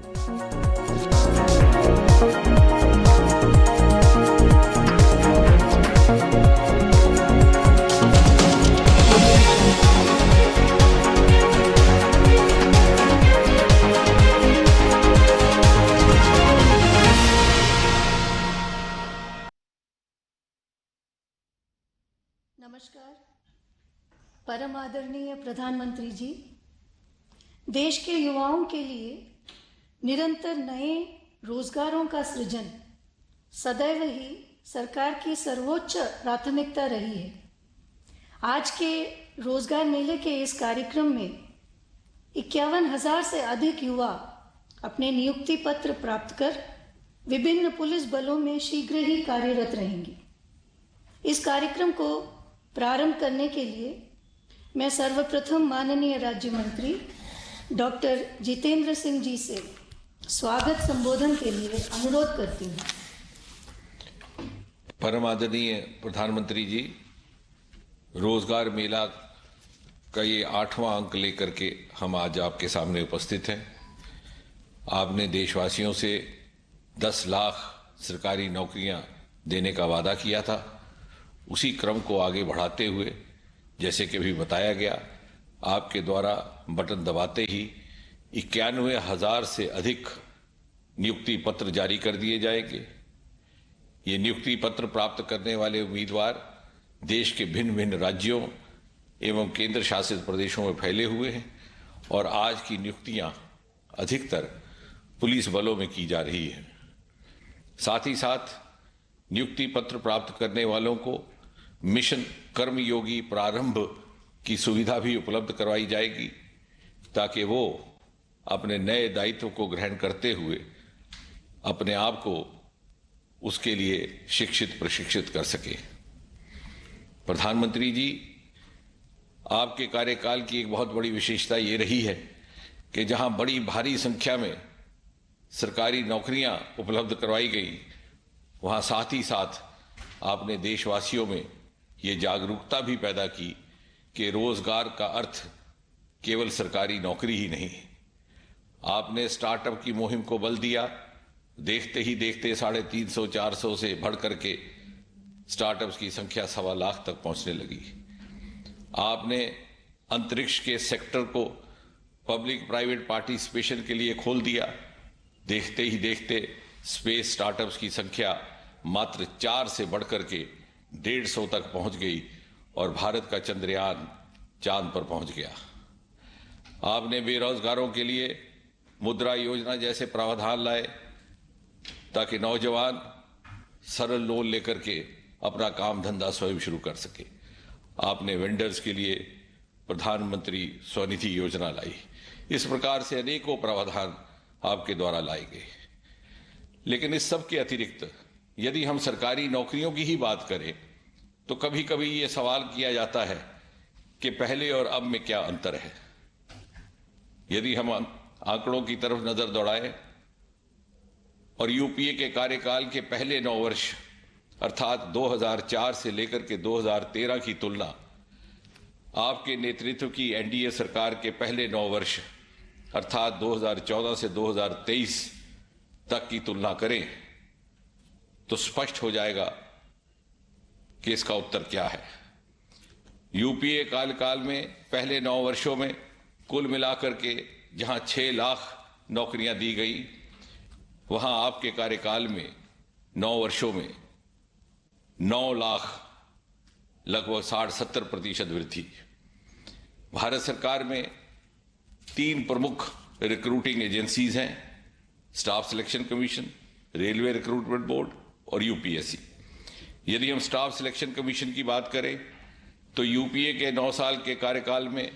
नमस्कार। परम आदरणीय प्रधानमंत्री जी, देश के युवाओं के लिए निरंतर नए रोजगारों का सृजन सदैव ही सरकार की सर्वोच्च प्राथमिकता रही है। आज के रोजगार मेले के इस कार्यक्रम में 51,000 से अधिक युवा अपने नियुक्ति पत्र प्राप्त कर विभिन्न पुलिस बलों में शीघ्र ही कार्यरत रहेंगे। इस कार्यक्रम को प्रारंभ करने के लिए मैं सर्वप्रथम माननीय राज्य मंत्री डॉक्टर जितेंद्र सिंह जी से स्वागत संबोधन के लिए अनुरोध करती हूँ। परम आदरणीय प्रधानमंत्री जी, रोजगार मेला का ये 8वां अंक लेकर के हम आज आपके सामने उपस्थित हैं। आपने देशवासियों से 10 लाख सरकारी नौकरियां देने का वादा किया था। उसी क्रम को आगे बढ़ाते हुए, जैसे कि अभी बताया गया, आपके द्वारा बटन दबाते ही 91,000 से अधिक नियुक्ति पत्र जारी कर दिए जाएंगे। ये नियुक्ति पत्र प्राप्त करने वाले उम्मीदवार देश के भिन्न भिन्न राज्यों एवं केंद्र शासित प्रदेशों में फैले हुए हैं और आज की नियुक्तियां अधिकतर पुलिस बलों में की जा रही है। साथ ही साथ नियुक्ति पत्र प्राप्त करने वालों को मिशन कर्मयोगी प्रारंभ की सुविधा भी उपलब्ध करवाई जाएगी ताकि वो अपने नए दायित्व को ग्रहण करते हुए अपने आप को उसके लिए शिक्षित प्रशिक्षित कर सके। प्रधानमंत्री जी, आपके कार्यकाल की एक बहुत बड़ी विशेषता ये रही है कि जहां बड़ी भारी संख्या में सरकारी नौकरियां उपलब्ध करवाई गई, वहां साथ ही साथ आपने देशवासियों में ये जागरूकता भी पैदा की कि रोजगार का अर्थ केवल सरकारी नौकरी ही नहीं। आपने स्टार्टअप की मुहिम को बल दिया। देखते ही देखते 350-400 से बढ़ करके स्टार्टअप्स की संख्या 1.25 लाख तक पहुंचने लगी। आपने अंतरिक्ष के सेक्टर को पब्लिक प्राइवेट पार्टिसिपेशन के लिए खोल दिया। देखते ही देखते स्पेस स्टार्टअप्स की संख्या मात्र 4 से बढ़कर के 150 तक पहुंच गई और भारत का चंद्रयान चांद पर पहुंच गया। आपने बेरोजगारों के लिए मुद्रा योजना जैसे प्रावधान लाए ताकि नौजवान सरल लोन लेकर के अपना काम धंधा स्वयं शुरू कर सके। आपने वेंडर्स के लिए प्रधानमंत्री स्वनिधि योजना लाई। इस प्रकार से अनेकों प्रावधान आपके द्वारा लाए गए। लेकिन इस सब के अतिरिक्त यदि हम सरकारी नौकरियों की ही बात करें तो कभी कभी ये सवाल किया जाता है कि पहले और अब में क्या अंतर है। यदि हम आंकड़ों की तरफ नजर दौड़ाएं और यूपीए के कार्यकाल के पहले 9 वर्ष अर्थात 2004 से लेकर के 2013 की तुलना आपके नेतृत्व की एनडीए सरकार के पहले 9 वर्ष अर्थात 2014 से 2023 तक की तुलना करें तो स्पष्ट हो जाएगा कि इसका उत्तर क्या है। यूपीए कार्यकाल में पहले 9 वर्षों में कुल मिलाकर के जहां 6 लाख नौकरियां दी गई, वहां आपके कार्यकाल में 9 वर्षों में 9 लाख लगभग 60-70% वृद्धि। भारत सरकार में 3 प्रमुख रिक्रूटिंग एजेंसीज हैं, staff selection commission, railway recruitment board और यूपीएससी। यदि हम स्टाफ सिलेक्शन कमीशन की बात करें तो यूपीए के 9 साल के कार्यकाल में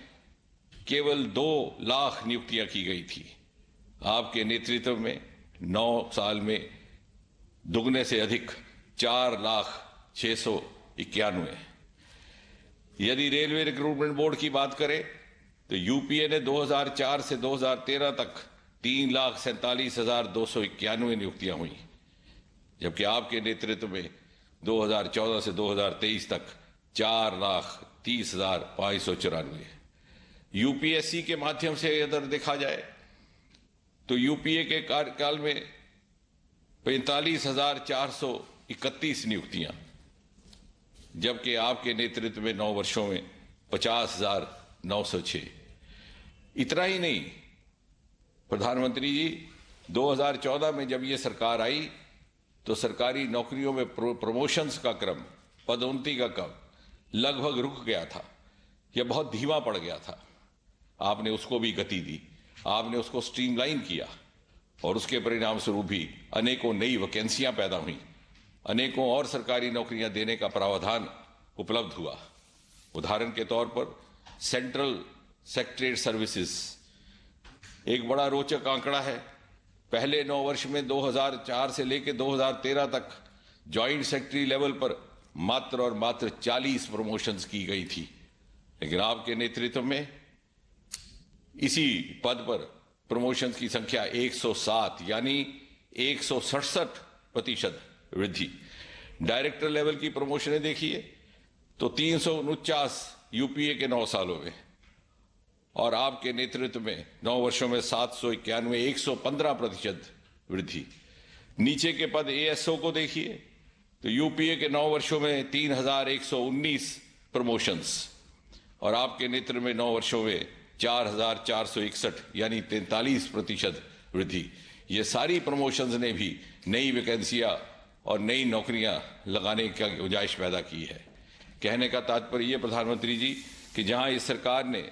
केवल 2 लाख नियुक्तियां की गई थी। आपके नेतृत्व में 9 साल में दुगने से अधिक 4,691। यदि रेलवे रिक्रूटमेंट बोर्ड की बात करें तो यूपीए ने 2004 से 2013 तक 3,47,291 नियुक्तियां हुई, जबकि आपके नेतृत्व में 2014 से 2023 तक 4,30,594। यूपीएससी के माध्यम से अगर देखा जाए तो यूपीए के कार्यकाल में 45,431 नियुक्तियां, जबकि आपके नेतृत्व में 9 वर्षों में 50,906। इतना ही नहीं, प्रधानमंत्री जी 2014 में जब ये सरकार आई तो सरकारी नौकरियों में प्रमोशंस का क्रम, पदोन्नति का क्रम लगभग रुक गया था या बहुत धीमा पड़ गया था। आपने उसको भी गति दी, आपने उसको स्ट्रीमलाइन किया और उसके परिणाम स्वरूप भी अनेकों नई वैकेंसियां पैदा हुई, अनेकों और सरकारी नौकरियां देने का प्रावधान उपलब्ध हुआ। उदाहरण के तौर पर सेंट्रल सेक्रेटरीट सर्विसेज एक बड़ा रोचक आंकड़ा है। पहले 9 वर्ष में 2004 से लेकर 2013 तक जॉइंट सेक्रेटरी लेवल पर मात्र और मात्र 40 प्रमोशंस की गई थी, लेकिन आपके नेतृत्व में इसी पद पर प्रमोशंस की संख्या 107 यानी 167% वृद्धि। डायरेक्टर लेवल की प्रमोशनें देखिए तो 349 यूपीए के 9 सालों में, और आपके नेतृत्व में 9 वर्षों में 791 115% वृद्धि। नीचे के पद एएसओ को देखिए तो यूपीए के 9 वर्षों में 3,119 प्रमोशंस और आपके नेतृत्व में 9 वर्षों में 4,461 यानी 43% वृद्धि। ये सारी प्रमोशंस ने भी नई वैकेंसियां और नई नौकरियां लगाने का गुंजाइश पैदा की है। कहने का तात्पर्य ये प्रधानमंत्री जी कि जहां इस सरकार ने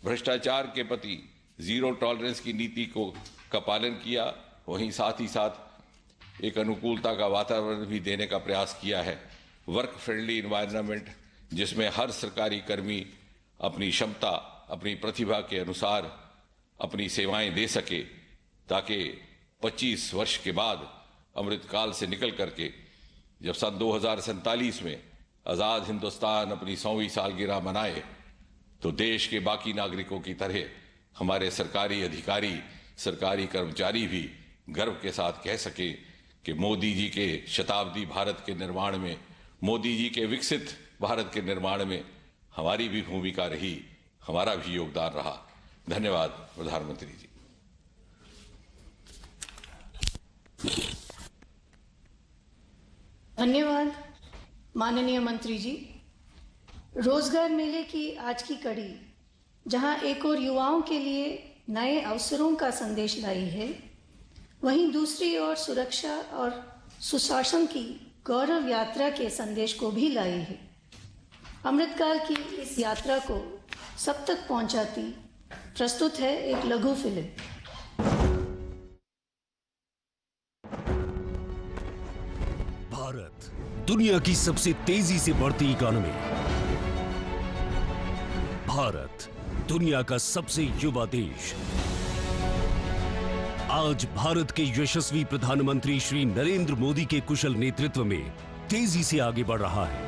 भ्रष्टाचार के प्रति जीरो टॉलरेंस की नीति का पालन किया, वहीं साथ ही साथ एक अनुकूलता का वातावरण भी देने का प्रयास किया है। वर्क फ्रेंडली एनवायरनमेंट जिसमें हर सरकारी कर्मी अपनी क्षमता, अपनी प्रतिभा के अनुसार अपनी सेवाएं दे सके, ताकि 25 वर्ष के बाद अमृतकाल से निकल करके जब सन 2047 में आज़ाद हिंदुस्तान अपनी 100वीं सालगिरह मनाए तो देश के बाकी नागरिकों की तरह हमारे सरकारी अधिकारी, सरकारी कर्मचारी भी गर्व के साथ कह सके कि मोदी जी के शताब्दी भारत के निर्माण में, मोदी जी के विकसित भारत के निर्माण में हमारी भी भूमिका रही, हमारा भी योगदान रहा। धन्यवाद प्रधानमंत्री जी। धन्यवाद माननीय मंत्री जी। रोजगार मेले की आज की कड़ी जहां एक और युवाओं के लिए नए अवसरों का संदेश लाई है, वहीं दूसरी ओर सुरक्षा और सुशासन की गौरव यात्रा के संदेश को भी लाई है। अमृतकाल की इस यात्रा को सब तक पहुंचाती प्रस्तुत है एक लघु फिल्म। भारत दुनिया की सबसे तेजी से बढ़ती इकोनॉमी, भारत दुनिया का सबसे युवा देश। आज भारत के यशस्वी प्रधानमंत्री श्री नरेंद्र मोदी के कुशल नेतृत्व में तेजी से आगे बढ़ रहा है।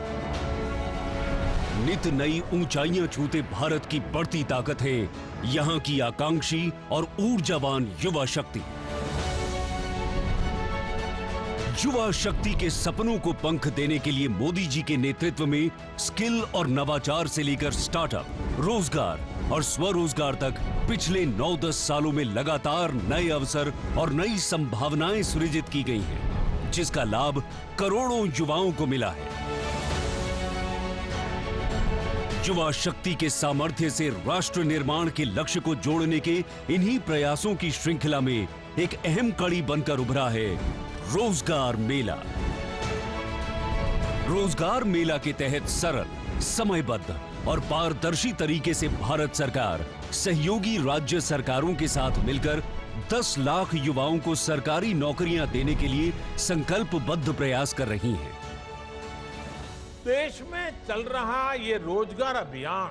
नित नई ऊंचाइयां छूते भारत की बढ़ती ताकत है यहां की आकांक्षी और ऊर्जावान युवा शक्ति। युवा शक्ति के सपनों को पंख देने के लिए मोदी जी के नेतृत्व में स्किल और नवाचार से लेकर स्टार्टअप, रोजगार और स्वरोजगार तक पिछले 9-10 सालों में लगातार नए अवसर और नई संभावनाएं सृजित की गई हैं, जिसका लाभ करोड़ों युवाओं को मिला है। युवा शक्ति के सामर्थ्य से राष्ट्र निर्माण के लक्ष्य को जोड़ने के इन्हीं प्रयासों की श्रृंखला में एक अहम कड़ी बनकर उभरा है रोजगार मेला। रोजगार मेला के तहत सरल, समयबद्ध और पारदर्शी तरीके से भारत सरकार सहयोगी राज्य सरकारों के साथ मिलकर 10 लाख युवाओं को सरकारी नौकरियां देने के लिए संकल्पबद्ध प्रयास कर रही है। देश में चल रहा ये रोजगार अभियान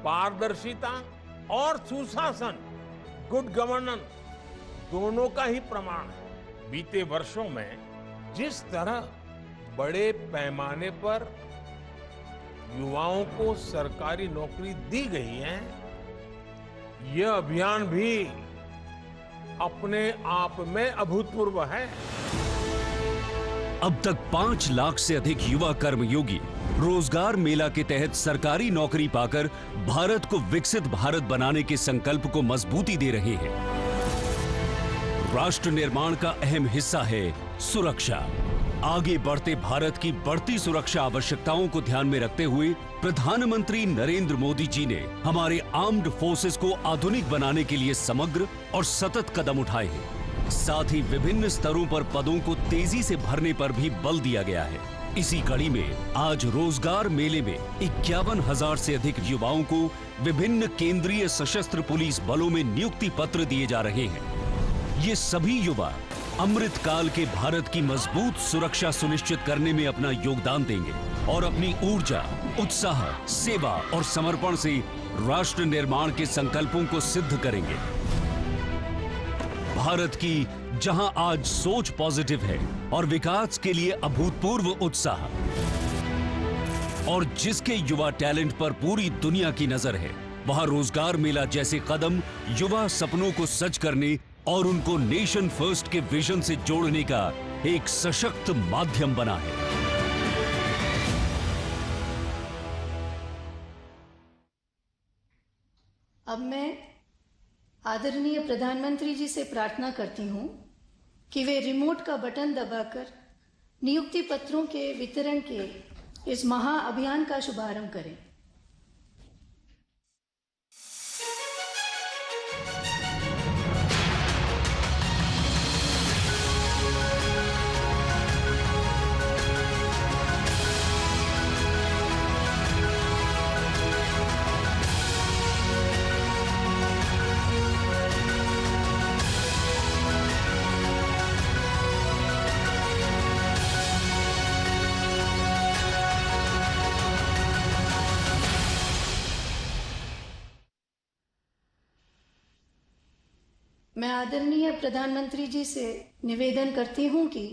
पारदर्शिता और सुशासन, गुड गवर्नेंस दोनों का ही प्रमाण है। बीते वर्षों में जिस तरह बड़े पैमाने पर युवाओं को सरकारी नौकरी दी गई है, यह अभियान भी अपने आप में अभूतपूर्व है। अब तक 5 लाख से अधिक युवा कर्मयोगी रोजगार मेला के तहत सरकारी नौकरी पाकर भारत को विकसित भारत बनाने के संकल्प को मजबूती दे रहे हैं। राष्ट्र निर्माण का अहम हिस्सा है सुरक्षा। आगे बढ़ते भारत की बढ़ती सुरक्षा आवश्यकताओं को ध्यान में रखते हुए प्रधानमंत्री नरेंद्र मोदी जी ने हमारे आर्म्ड फोर्सेस को आधुनिक बनाने के लिए समग्र और सतत कदम उठाए हैं। साथ ही विभिन्न स्तरों पर पदों को तेजी से भरने पर भी बल दिया गया है। इसी कड़ी में आज रोजगार मेले में 51,000 से अधिक युवाओं को विभिन्न केंद्रीय सशस्त्र पुलिस बलों में नियुक्ति पत्र दिए जा रहे हैं। ये सभी युवा अमृत काल के भारत की मजबूत सुरक्षा सुनिश्चित करने में अपना योगदान देंगे और अपनी ऊर्जा, उत्साह, सेवा और समर्पण से राष्ट्र निर्माण के संकल्पों को सिद्ध करेंगे। भारत की जहां आज सोच पॉजिटिव है और विकास के लिए अभूतपूर्व उत्साह, और जिसके युवा टैलेंट पर पूरी दुनिया की नजर है, वहां रोजगार मेला जैसे कदम युवा सपनों को सच करने और उनको नेशन फर्स्ट के विजन से जोड़ने का एक सशक्त माध्यम बना है। अब मैं आदरणीय प्रधानमंत्री जी से प्रार्थना करती हूं कि वे रिमोट का बटन दबाकर नियुक्ति पत्रों के वितरण के इस महाअभियान का शुभारंभ करें। मैं आदरणीय प्रधानमंत्री जी से निवेदन करती हूं कि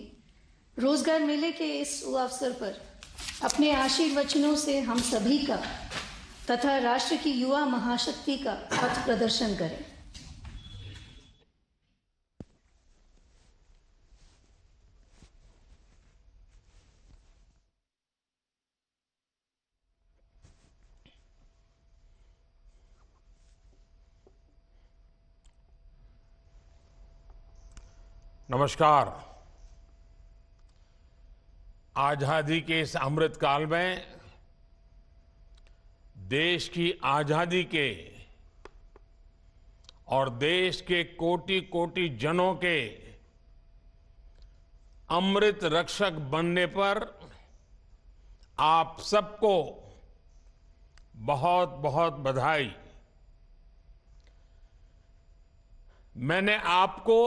रोजगार मेले के इस अवसर पर अपने आशीर्वचनों से हम सभी का तथा राष्ट्र की युवा महाशक्ति का पथ प्रदर्शन करें। नमस्कार। आजादी के इस अमृत काल में देश की आजादी के और देश के कोटि कोटि जनों के अमृत रक्षक बनने पर आप सबको बहुत बहुत बधाई। मैंने आपको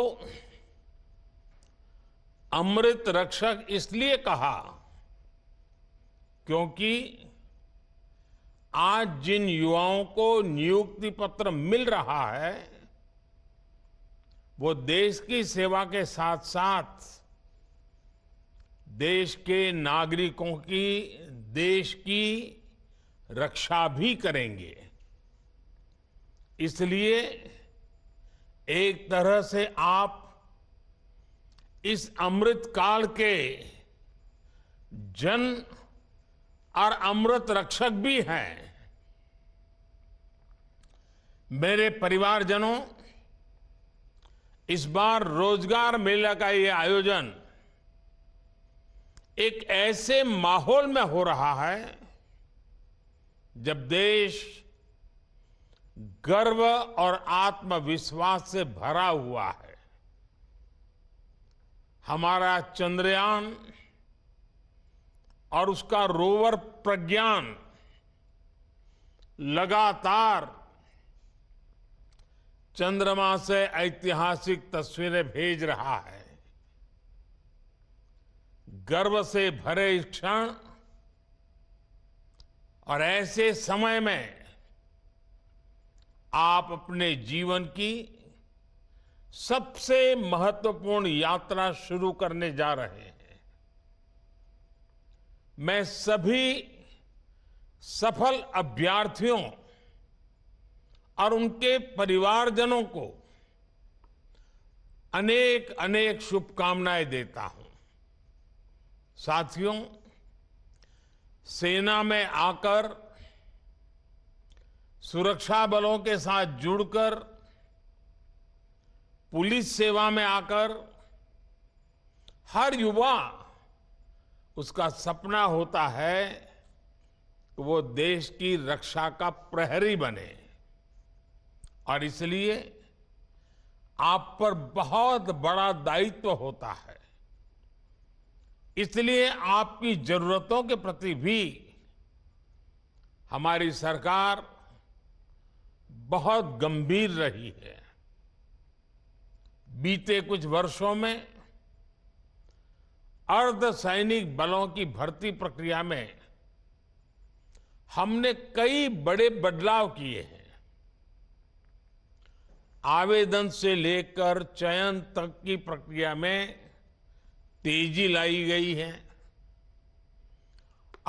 अमृत रक्षक इसलिए कहा क्योंकि आज जिन युवाओं को नियुक्ति पत्र मिल रहा है वो देश की सेवा के साथ साथ देश के नागरिकों की, देश की रक्षा भी करेंगे। इसलिए एक तरह से आप इस अमृत काल के जन और अमृत रक्षक भी हैं। मेरे परिवारजनों, इस बार रोजगार मेला का ये आयोजन एक ऐसे माहौल में हो रहा है जब देश गर्व और आत्मविश्वास से भरा हुआ है। हमारा चंद्रयान और उसका रोवर प्रज्ञान लगातार चंद्रमा से ऐतिहासिक तस्वीरें भेज रहा है। गर्व से भरे इस क्षण और ऐसे समय में आप अपने जीवन की सबसे महत्वपूर्ण यात्रा शुरू करने जा रहे हैं। मैं सभी सफल अभ्यर्थियों और उनके परिवारजनों को अनेक अनेक शुभकामनाएं देता हूं। साथियों, सेना में आकर सुरक्षा बलों के साथ जुड़कर पुलिस सेवा में आकर हर युवा उसका सपना होता है कि वो देश की रक्षा का प्रहरी बने, और इसलिए आप पर बहुत बड़ा दायित्व होता है। इसलिए आपकी जरूरतों के प्रति भी हमारी सरकार बहुत गंभीर रही है। बीते कुछ वर्षों में अर्धसैनिक बलों की भर्ती प्रक्रिया में हमने कई बड़े बदलाव किए हैं। आवेदन से लेकर चयन तक की प्रक्रिया में तेजी लाई गई है।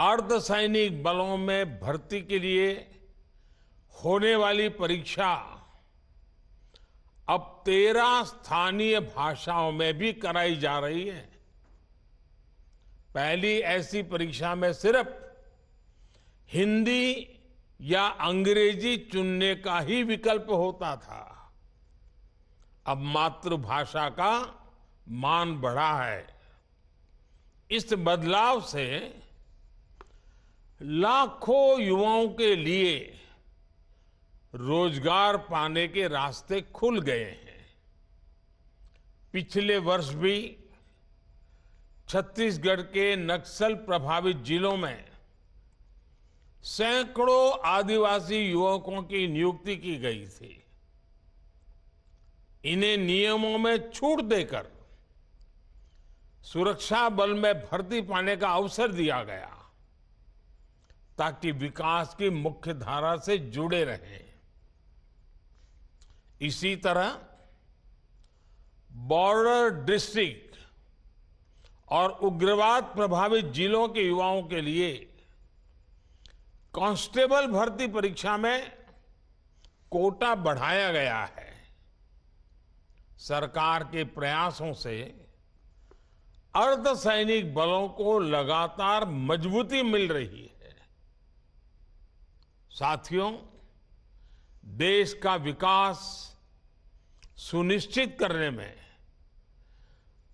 अर्धसैनिक बलों में भर्ती के लिए होने वाली परीक्षा अब 13 स्थानीय भाषाओं में भी कराई जा रही है। पहली ऐसी परीक्षा में सिर्फ हिंदी या अंग्रेजी चुनने का ही विकल्प होता था। अब मातृभाषा का मान बढ़ा है। इस बदलाव से लाखों युवाओं के लिए रोजगार पाने के रास्ते खुल गए हैं। पिछले वर्ष भी छत्तीसगढ़ के नक्सल प्रभावित जिलों में सैकड़ों आदिवासी युवकों की नियुक्ति की गई थी। इन्हें नियमों में छूट देकर सुरक्षा बल में भर्ती पाने का अवसर दिया गया, ताकि विकास की मुख्य धारा से जुड़े रहें। इसी तरह बॉर्डर डिस्ट्रिक्ट और उग्रवाद प्रभावित जिलों के युवाओं के लिए कांस्टेबल भर्ती परीक्षा में कोटा बढ़ाया गया है। सरकार के प्रयासों से अर्धसैनिक बलों को लगातार मजबूती मिल रही है। साथियों, देश का विकास सुनिश्चित करने में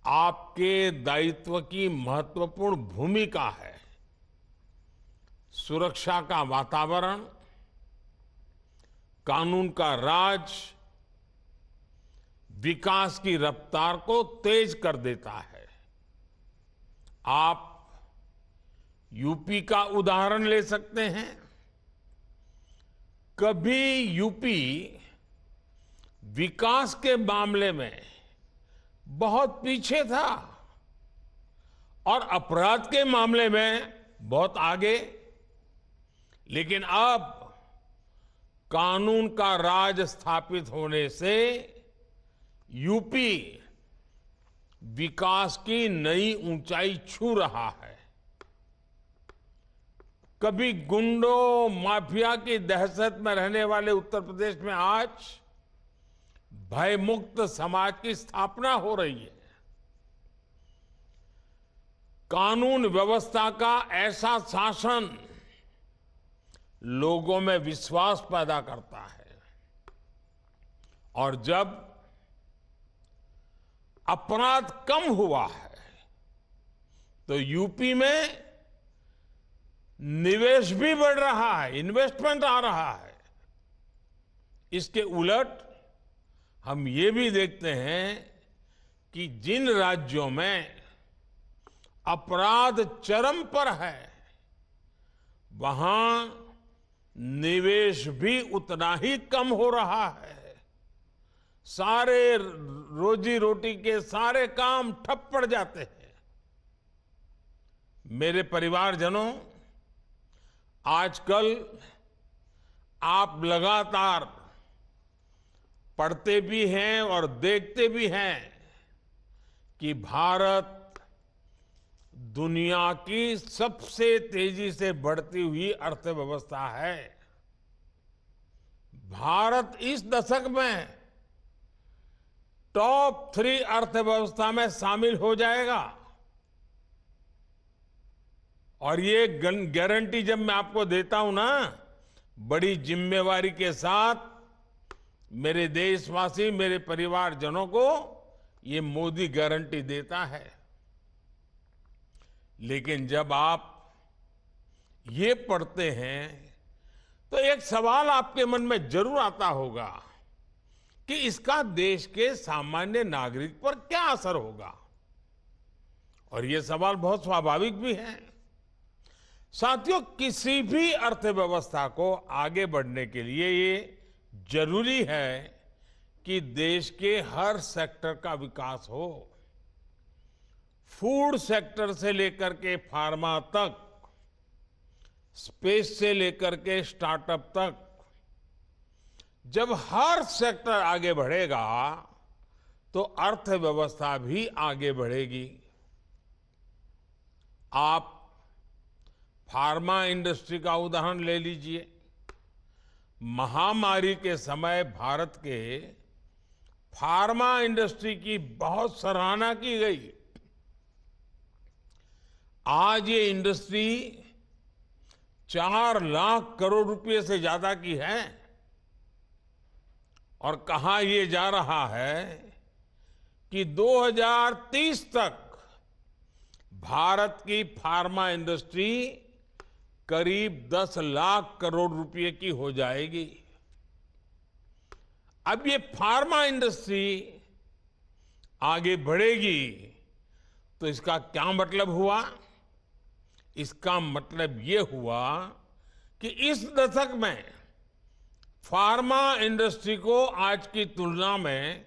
आपके दायित्व की महत्वपूर्ण भूमिका है। सुरक्षा का वातावरण, कानून का राज विकास की रफ्तार को तेज कर देता है। आप यूपी का उदाहरण ले सकते हैं। कभी यूपी विकास के मामले में बहुत पीछे था और अपराध के मामले में बहुत आगे, लेकिन अब कानून का राज स्थापित होने से यूपी विकास की नई ऊंचाई छू रहा है। कभी गुंडों माफिया की दहशत में रहने वाले उत्तर प्रदेश में आज भयमुक्त समाज की स्थापना हो रही है। कानून व्यवस्था का ऐसा शासन लोगों में विश्वास पैदा करता है, और जब अपराध कम हुआ है तो यूपी में निवेश भी बढ़ रहा है, इन्वेस्टमेंट आ रहा है। इसके उलट हम ये भी देखते हैं कि जिन राज्यों में अपराध चरम पर है, वहां निवेश भी उतना ही कम हो रहा है। सारे रोजी रोटी के सारे काम ठप पड़ जाते हैं। मेरे परिवारजनों, आजकल आप लगातार पढ़ते भी हैं और देखते भी हैं कि भारत दुनिया की सबसे तेजी से बढ़ती हुई अर्थव्यवस्था है। भारत इस दशक में टॉप 3 अर्थव्यवस्था में शामिल हो जाएगा। और ये गारंटी जब मैं आपको देता हूं ना, बड़ी जिम्मेवारी के साथ मेरे देशवासी, मेरे परिवारजनों को ये मोदी गारंटी देता है। लेकिन जब आप ये पढ़ते हैं तो एक सवाल आपके मन में जरूर आता होगा कि इसका देश के सामान्य नागरिक पर क्या असर होगा। और ये सवाल बहुत स्वाभाविक भी है। साथियों, किसी भी अर्थव्यवस्था को आगे बढ़ने के लिए ये जरूरी है कि देश के हर सेक्टर का विकास हो। फूड सेक्टर से लेकर के फार्मा तक, स्पेस से लेकर के स्टार्टअप तक, जब हर सेक्टर आगे बढ़ेगा तो अर्थव्यवस्था भी आगे बढ़ेगी। आप फार्मा इंडस्ट्री का उदाहरण ले लीजिए। महामारी के समय भारत के फार्मा इंडस्ट्री की बहुत सराहना की गई। आज ये इंडस्ट्री 4 लाख करोड़ रुपए से ज्यादा की है और कहा यह जा रहा है कि 2030 तक भारत की फार्मा इंडस्ट्री करीब 10 लाख करोड़ रुपए की हो जाएगी। अब ये फार्मा इंडस्ट्री आगे बढ़ेगी तो इसका क्या मतलब हुआ? इसका मतलब ये हुआ कि इस दशक में फार्मा इंडस्ट्री को आज की तुलना में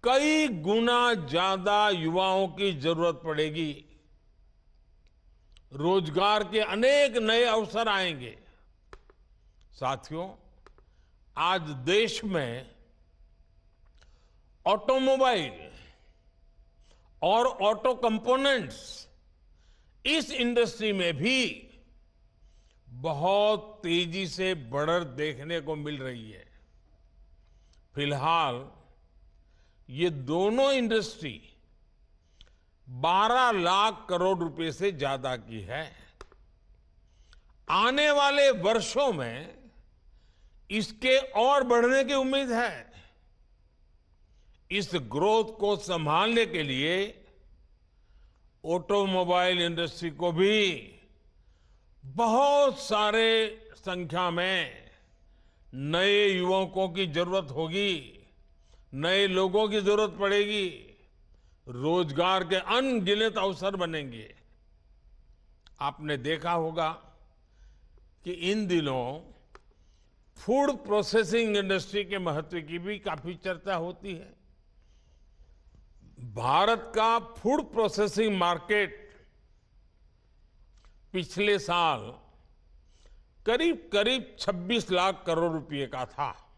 कई गुना ज्यादा युवाओं की जरूरत पड़ेगी। रोजगार के अनेक नए अवसर आएंगे। साथियों, आज देश में ऑटोमोबाइल और ऑटो कंपोनेंट्स, इस इंडस्ट्री में भी बहुत तेजी से बढ़त देखने को मिल रही है। फिलहाल ये दोनों इंडस्ट्री 12 लाख करोड़ रुपए से ज्यादा की है। आने वाले वर्षों में इसके और बढ़ने की उम्मीद है। इस ग्रोथ को संभालने के लिए ऑटोमोबाइल इंडस्ट्री को भी बहुत सारे संख्या में नए युवकों की जरूरत होगी, नए लोगों की जरूरत पड़ेगी, रोजगार के अनगिनत अवसर बनेंगे। आपने देखा होगा कि इन दिनों फूड प्रोसेसिंग इंडस्ट्री के महत्व की भी काफी चर्चा होती है। भारत का फूड प्रोसेसिंग मार्केट पिछले साल करीब 26 लाख करोड़ रुपए का था।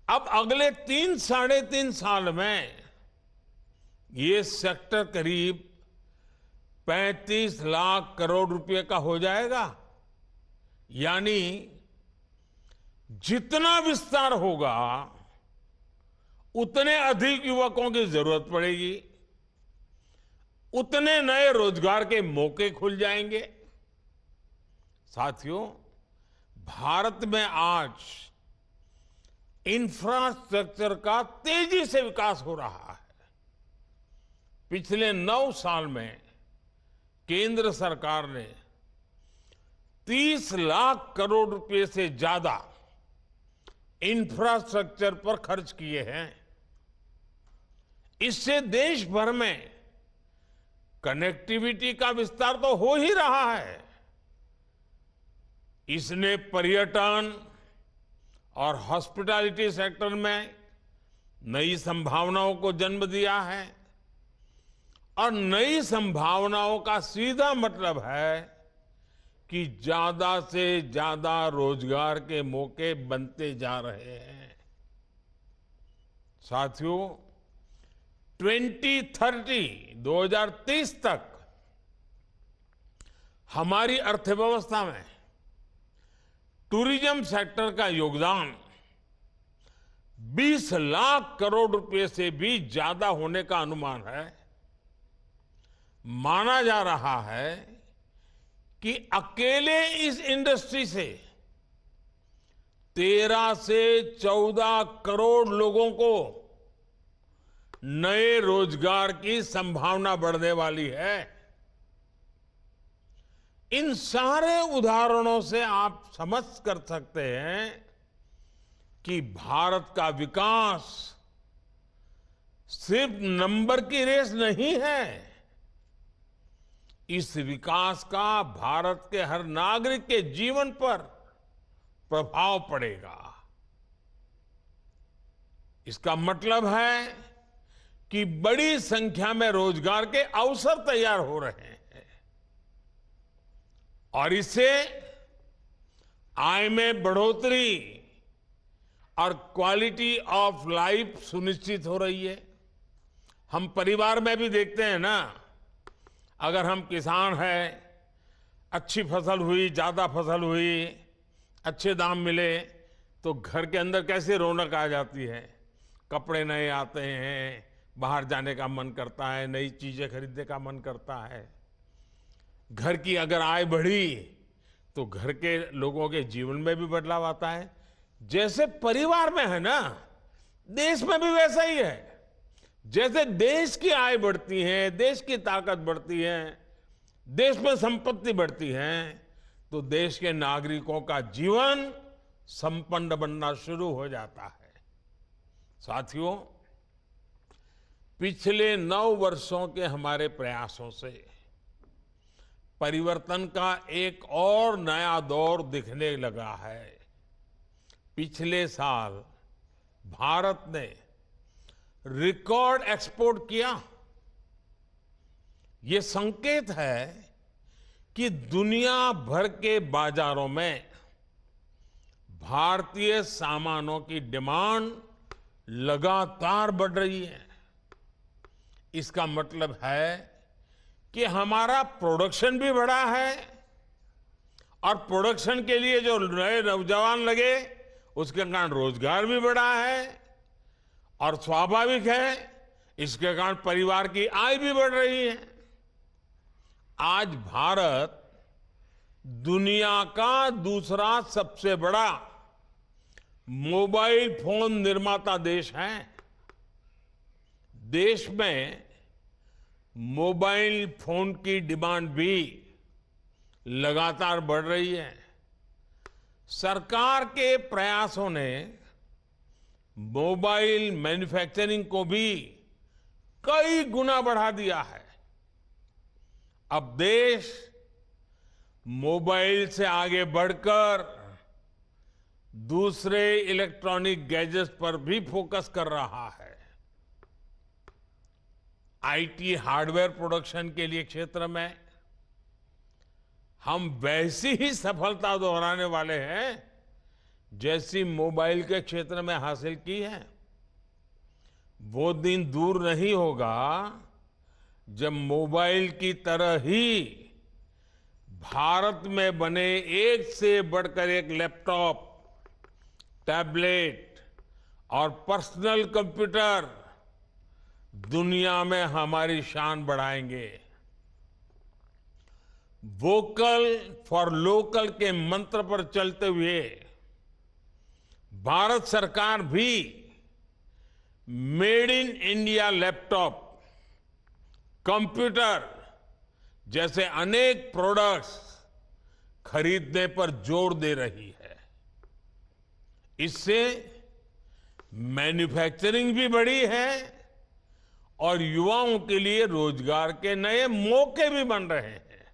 अब अगले 3-3.5 साल में ये सेक्टर करीब 35 लाख करोड़ रुपए का हो जाएगा। यानी जितना विस्तार होगा उतने अधिक युवकों की जरूरत पड़ेगी, उतने नए रोजगार के मौके खुल जाएंगे। साथियों, भारत में आज इंफ्रास्ट्रक्चर का तेजी से विकास हो रहा है। पिछले 9 साल में केंद्र सरकार ने 30 लाख करोड़ रुपए से ज्यादा इंफ्रास्ट्रक्चर पर खर्च किए हैं। इससे देश भर में कनेक्टिविटी का विस्तार तो हो ही रहा है। इसने पर्यटन और हॉस्पिटैलिटी सेक्टर में नई संभावनाओं को जन्म दिया है और नई संभावनाओं का सीधा मतलब है कि ज्यादा से ज्यादा रोजगार के मौके बनते जा रहे हैं। साथियों, 2030 तक हमारी अर्थव्यवस्था में टूरिज्म सेक्टर का योगदान 20 लाख करोड़ रुपए से भी ज्यादा होने का अनुमान है। माना जा रहा है कि अकेले इस इंडस्ट्री से 13 से 14 करोड़ लोगों को नए रोजगार की संभावना बढ़ने वाली है। इन सारे उदाहरणों से आप समझ कर सकते हैं कि भारत का विकास सिर्फ नंबर की रेस नहीं है। इस विकास का भारत के हर नागरिक के जीवन पर प्रभाव पड़ेगा। इसका मतलब है कि बड़ी संख्या में रोजगार के अवसर तैयार हो रहे हैं और इससे आय में बढ़ोतरी और क्वालिटी ऑफ लाइफ सुनिश्चित हो रही है। हम परिवार में भी देखते हैं ना, अगर हम किसान हैं, अच्छी फसल हुई, ज्यादा फसल हुई, अच्छे दाम मिले तो घर के अंदर कैसे रौनक आ जाती है। कपड़े नए आते हैं, बाहर जाने का मन करता है, नई चीजें खरीदने का मन करता है। घर की अगर आय बढ़ी तो घर के लोगों के जीवन में भी बदलाव आता है। जैसे परिवार में है ना, देश में भी वैसा ही है। जैसे देश की आय बढ़ती है, देश की ताकत बढ़ती है, देश में संपत्ति बढ़ती है, तो देश के नागरिकों का जीवन संपन्न बनना शुरू हो जाता है। साथियों, पिछले 9 वर्षों के हमारे प्रयासों से परिवर्तन का एक और नया दौर दिखने लगा है। पिछले साल भारत ने रिकॉर्ड एक्सपोर्ट किया। ये संकेत है कि दुनिया भर के बाजारों में भारतीय सामानों की डिमांड लगातार बढ़ रही है। इसका मतलब है कि हमारा प्रोडक्शन भी बढ़ा है और प्रोडक्शन के लिए जो नए नौजवान लगे उसके कारण रोजगार भी बढ़ा है और स्वाभाविक है इसके कारण परिवार की आय भी बढ़ रही है। आज भारत दुनिया का दूसरा सबसे बड़ा मोबाइल फोन निर्माता देश है। देश में मोबाइल फोन की डिमांड भी लगातार बढ़ रही है। सरकार के प्रयासों ने मोबाइल मैन्युफैक्चरिंग को भी कई गुना बढ़ा दिया है। अब देश मोबाइल से आगे बढ़कर दूसरे इलेक्ट्रॉनिक गैजेट्स पर भी फोकस कर रहा है। आईटी हार्डवेयर प्रोडक्शन के लिए क्षेत्र में हम वैसी ही सफलता दोहराने वाले हैं जैसी मोबाइल के क्षेत्र में हासिल की है। वो दिन दूर नहीं होगा जब मोबाइल की तरह ही भारत में बने एक से बढ़कर एक लैपटॉप, टैबलेट और पर्सनल कंप्यूटर दुनिया में हमारी शान बढ़ाएंगे। वोकल फॉर लोकल के मंत्र पर चलते हुए भारत सरकार भी made in India laptop, computer जैसे अनेक प्रोडक्ट्स खरीदने पर जोर दे रही है। इससे मैन्युफैक्चरिंग भी बढ़ी है और युवाओं के लिए रोजगार के नए मौके भी बन रहे हैं।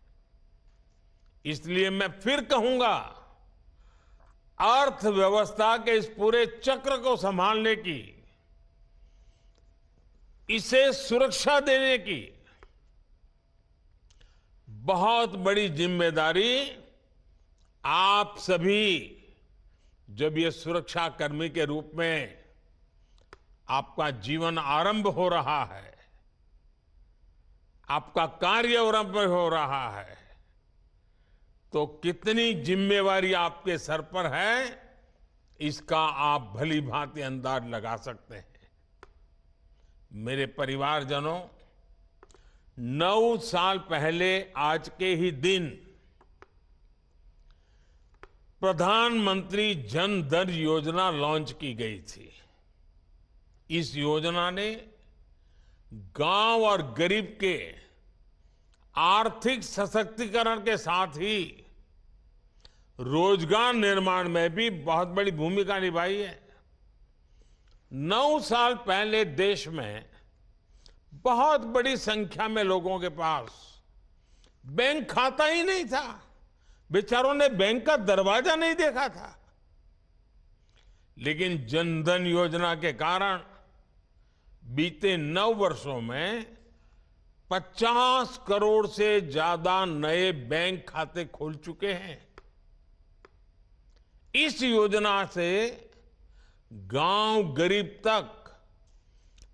इसलिए मैं फिर कहूंगा, अर्थव्यवस्था के इस पूरे चक्र को संभालने की, इसे सुरक्षा देने की बहुत बड़ी जिम्मेदारी आप सभी, जब ये सुरक्षा कर्मी के रूप में आपका जीवन आरंभ हो रहा है, आपका कार्य आरंभ हो रहा है, तो कितनी जिम्मेवारी आपके सर पर है इसका आप भली भांति अंदाज लगा सकते हैं। मेरे परिवारजनों, 9 साल पहले आज के ही दिन प्रधानमंत्री जन धन योजना लॉन्च की गई थी। इस योजना ने गांव और गरीब के आर्थिक सशक्तिकरण के साथ ही रोजगार निर्माण में भी बहुत बड़ी भूमिका निभाई है। 9 साल पहले देश में बहुत बड़ी संख्या में लोगों के पास बैंक खाता ही नहीं था। बेचारों ने बैंक का दरवाजा नहीं देखा था। लेकिन जनधन योजना के कारण बीते 9 वर्षों में 50 करोड़ से ज्यादा नए बैंक खाते खोल चुके हैं। इस योजना से गांव गरीब तक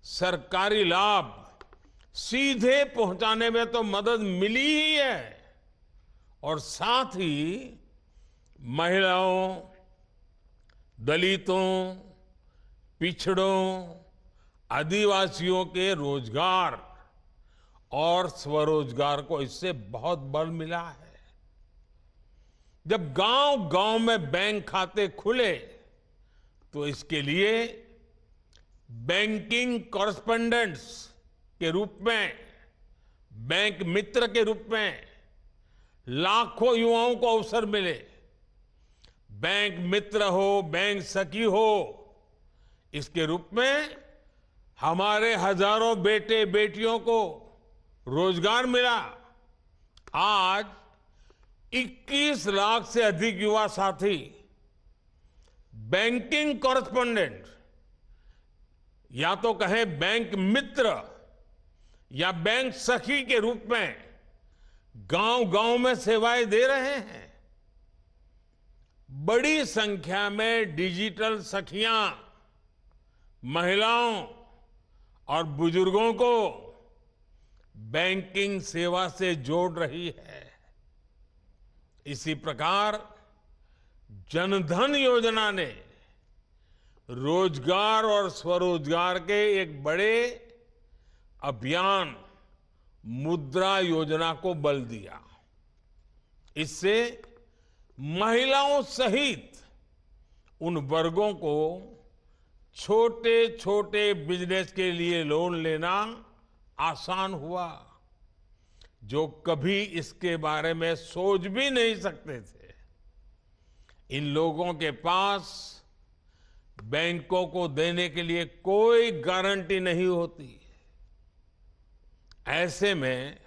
सरकारी लाभ सीधे पहुंचाने में तो मदद मिली ही है, और साथ ही महिलाओं, दलितों, पिछड़ों, आदिवासियों के रोजगार और स्वरोजगार को इससे बहुत बल मिला है। जब गांव-गांव में बैंक खाते खुले तो इसके लिए बैंकिंग कॉरेस्पोंडेंट्स के रूप में, बैंक मित्र के रूप में लाखों युवाओं को अवसर मिले। बैंक मित्र हो, बैंक सखी हो, इसके रूप में हमारे हजारों बेटे बेटियों को रोजगार मिला। आज 21 लाख से अधिक युवा साथी बैंकिंग कॉरेस्पोंडेंट, या तो कहें बैंक मित्र या बैंक सखी के रूप में गांव-गांव में सेवाएं दे रहे हैं। बड़ी संख्या में डिजिटल सखियां महिलाओं और बुजुर्गों को बैंकिंग सेवा से जोड़ रही है। इसी प्रकार जनधन योजना ने रोजगार और स्वरोजगार के एक बड़े अभियान मुद्रा योजना को बल दिया। इससे महिलाओं सहित उन वर्गों को छोटे छोटे बिजनेस के लिए लोन लेना आसान हुआ जो कभी इसके बारे में सोच भी नहीं सकते थे। इन लोगों के पास बैंकों को देने के लिए कोई गारंटी नहीं होती। ऐसे में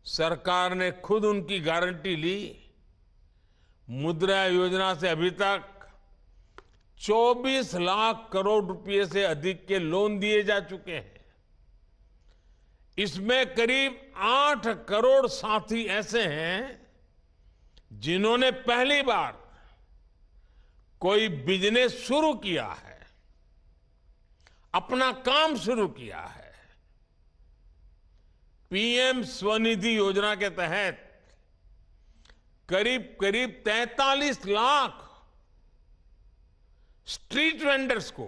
सरकार ने खुद उनकी गारंटी ली। मुद्रा योजना से अभी तक 24 लाख करोड़ रुपए से अधिक के लोन दिए जा चुके हैं। इसमें करीब 8 करोड़ साथी ऐसे हैं जिन्होंने पहली बार कोई बिजनेस शुरू किया है, अपना काम शुरू किया है। पीएम स्वनिधि योजना के तहत करीब करीब 43 लाख स्ट्रीट वेंडर्स को,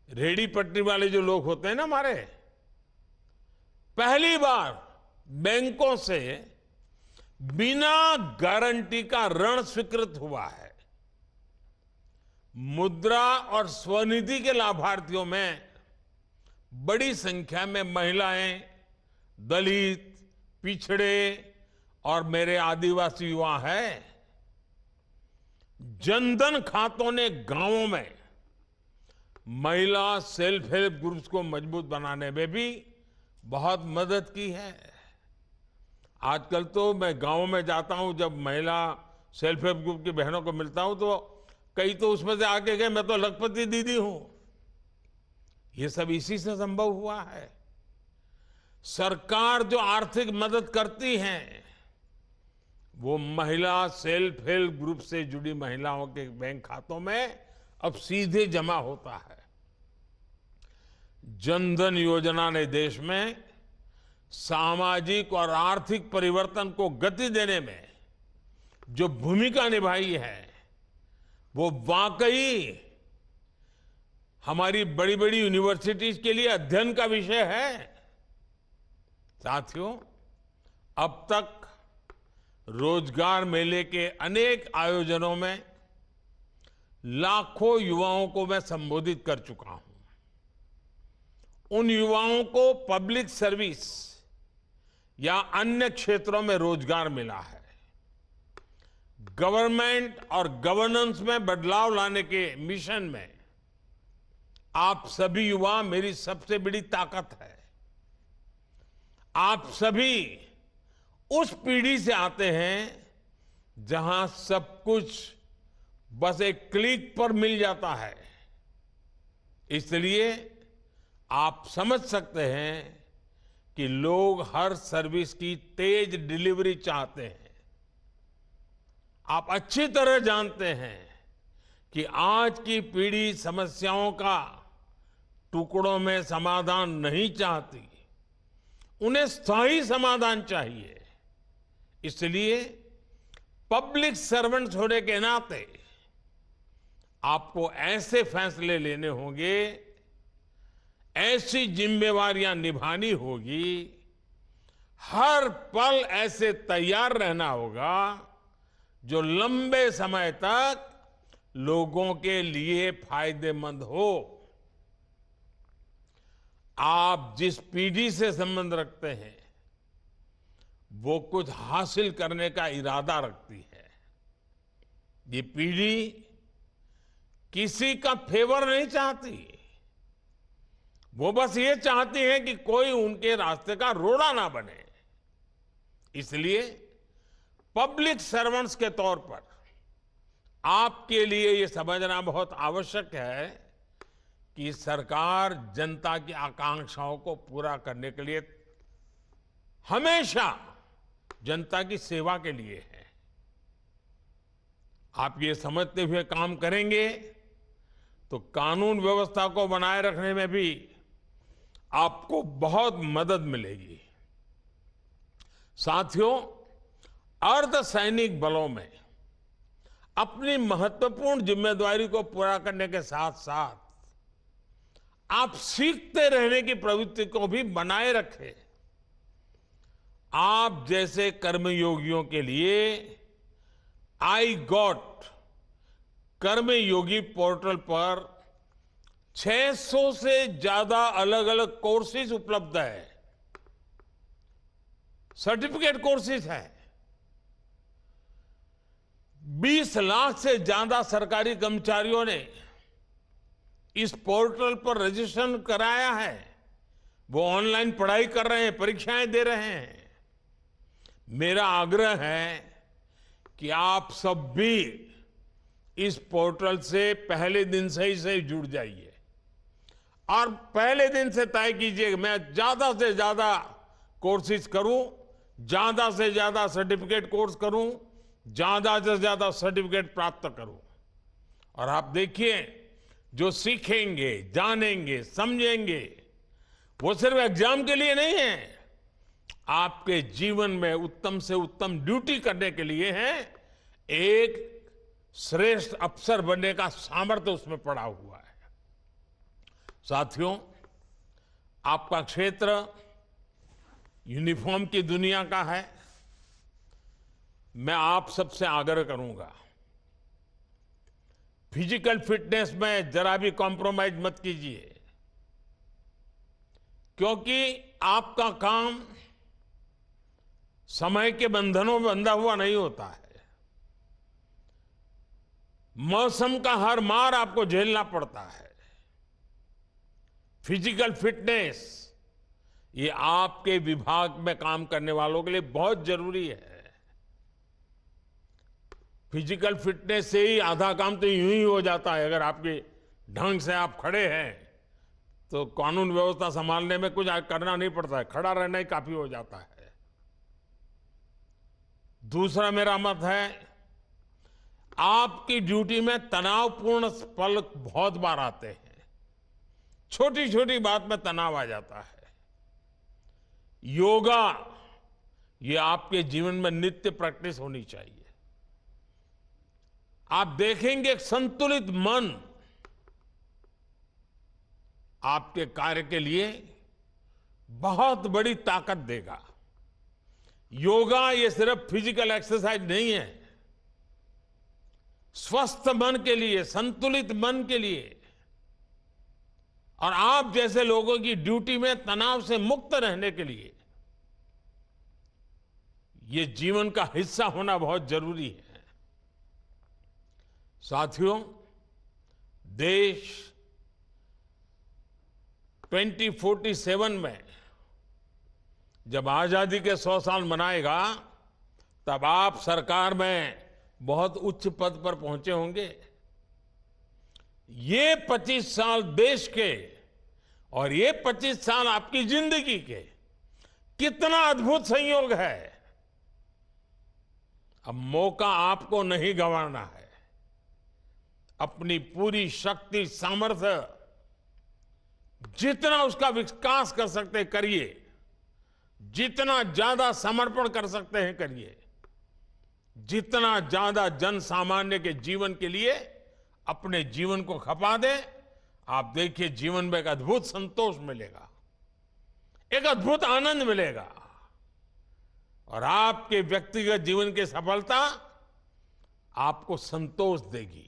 रेडी पटरी वाले जो लोग होते हैं ना हमारे, पहली बार बैंकों से बिना गारंटी का ऋण स्वीकृत हुआ है। मुद्रा और स्वनिधि के लाभार्थियों में बड़ी संख्या में महिलाएं, दलित, पिछड़े और मेरे आदिवासी युवा हैं। जनधन खातों ने गांवों में महिला सेल्फ हेल्प ग्रुप्स को मजबूत बनाने में भी बहुत मदद की है। आजकल तो मैं गांव में जाता हूं, जब महिला सेल्फ हेल्प ग्रुप की बहनों को मिलता हूं तो कई तो उसमें से आके गए मैं तो लखपति दीदी हूं। ये सब इसी से संभव हुआ है। सरकार जो आर्थिक मदद करती है वो महिला सेल्फ हेल्प ग्रुप से जुड़ी महिलाओं के बैंक खातों में अब सीधे जमा होता है। जनधन योजना ने देश में सामाजिक और आर्थिक परिवर्तन को गति देने में जो भूमिका निभाई है वो वाकई हमारी बड़ी बड़ी यूनिवर्सिटीज के लिए अध्ययन का विषय है। साथियों, अब तक रोजगार मेले के अनेक आयोजनों में लाखों युवाओं को मैं संबोधित कर चुका हूं। उन युवाओं को पब्लिक सर्विस या अन्य क्षेत्रों में रोजगार मिला है। गवर्नमेंट और गवर्नेंस में बदलाव लाने के मिशन में आप सभी युवा मेरी सबसे बड़ी ताकत है। आप सभी उस पीढ़ी से आते हैं जहां सब कुछ बस एक क्लिक पर मिल जाता है। इसलिए आप समझ सकते हैं कि लोग हर सर्विस की तेज डिलीवरी चाहते हैं। आप अच्छी तरह जानते हैं कि आज की पीढ़ी समस्याओं का टुकड़ों में समाधान नहीं चाहती, उन्हें स्थायी समाधान चाहिए। इसलिए पब्लिक सर्वेंट्स होने के नाते आपको ऐसे फैसले लेने होंगे, ऐसी जिम्मेवारियां निभानी होगी, हर पल ऐसे तैयार रहना होगा जो लंबे समय तक लोगों के लिए फायदेमंद हो। आप जिस पीढ़ी से संबंध रखते हैं वो कुछ हासिल करने का इरादा रखती है। ये पीढ़ी किसी का फेवर नहीं चाहती, वो बस ये चाहती है कि कोई उनके रास्ते का रोड़ा ना बने। इसलिए पब्लिक सर्वेंट्स के तौर पर आपके लिए ये समझना बहुत आवश्यक है कि सरकार जनता की आकांक्षाओं को पूरा करने के लिए हमेशा जनता की सेवा के लिए है। आप ये समझते हुए काम करेंगे तो कानून व्यवस्था को बनाए रखने में भी आपको बहुत मदद मिलेगी। साथियों, अर्धसैनिक बलों में अपनी महत्वपूर्ण जिम्मेदारी को पूरा करने के साथ साथ आप सीखते रहने की प्रवृत्ति को भी बनाए रखें। आप जैसे कर्मयोगियों के लिए आई गॉट कर्मयोगी पोर्टल पर 600 से ज्यादा अलग अलग कोर्सेज उपलब्ध है, सर्टिफिकेट कोर्सेज है। 20 लाख से ज्यादा सरकारी कर्मचारियों ने इस पोर्टल पर रजिस्ट्रेशन कराया है। वो ऑनलाइन पढ़ाई कर रहे हैं, परीक्षाएं दे रहे हैं। मेरा आग्रह है कि आप सब भी इस पोर्टल से पहले दिन से ही जुड़ जाइए और पहले दिन से तय कीजिए मैं ज्यादा से ज्यादा कोर्सेज करूं, ज्यादा से ज्यादा सर्टिफिकेट कोर्स करूं, ज्यादा से ज्यादा सर्टिफिकेट प्राप्त करूं। और आप देखिए, जो सीखेंगे, जानेंगे, समझेंगे, वो सिर्फ एग्जाम के लिए नहीं है, आपके जीवन में उत्तम से उत्तम ड्यूटी करने के लिए है। एक श्रेष्ठ अफसर बनने का सामर्थ्य उसमें पड़ा हुआ है। साथियों, आपका क्षेत्र यूनिफॉर्म की दुनिया का है। मैं आप सबसे आग्रह करूंगा, फिजिकल फिटनेस में जरा भी कॉम्प्रोमाइज मत कीजिए, क्योंकि आपका काम समय के बंधनों में बंधा हुआ नहीं होता है। मौसम का हर मार आपको झेलना पड़ता है। फिजिकल फिटनेस ये आपके विभाग में काम करने वालों के लिए बहुत जरूरी है। फिजिकल फिटनेस से ही आधा काम तो यूं ही हो जाता है। अगर आपके ढंग से आप खड़े हैं तो कानून व्यवस्था संभालने में कुछ करना नहीं पड़ता है, खड़ा रहना ही काफी हो जाता है। दूसरा मेरा मत है, आपकी ड्यूटी में तनावपूर्ण पल बहुत बार आते हैं। छोटी छोटी बात में तनाव आ जाता है। योगा ये आपके जीवन में नित्य प्रैक्टिस होनी चाहिए। आप देखेंगे एक संतुलित मन आपके कार्य के लिए बहुत बड़ी ताकत देगा। योगा ये सिर्फ फिजिकल एक्सरसाइज नहीं है। स्वस्थ मन के लिए, संतुलित मन के लिए और आप जैसे लोगों की ड्यूटी में तनाव से मुक्त रहने के लिए ये जीवन का हिस्सा होना बहुत जरूरी है। साथियों, देश 2047 में जब आजादी के 100 साल मनाएगा, तब आप सरकार में बहुत उच्च पद पर पहुंचे होंगे। ये 25 साल देश के और ये 25 साल आपकी जिंदगी के कितना अद्भुत संयोग है। अब मौका आपको नहीं गंवाना है। अपनी पूरी शक्ति, सामर्थ्य, जितना उसका विकास कर सकते हैं करिए, जितना ज्यादा समर्पण कर सकते हैं करिए, जितना ज्यादा जन सामान्य के जीवन के लिए अपने जीवन को खपा दें। आप देखिए, जीवन में एक अद्भुत संतोष मिलेगा, एक अद्भुत आनंद मिलेगा और आपके व्यक्तिगत जीवन की सफलता आपको संतोष देगी।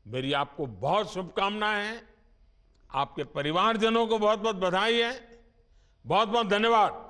मेरी आपको बहुत शुभकामनाएं हैं। आपके परिवारजनों को बहुत बहुत बधाई है। बहुत बहुत धन्यवाद।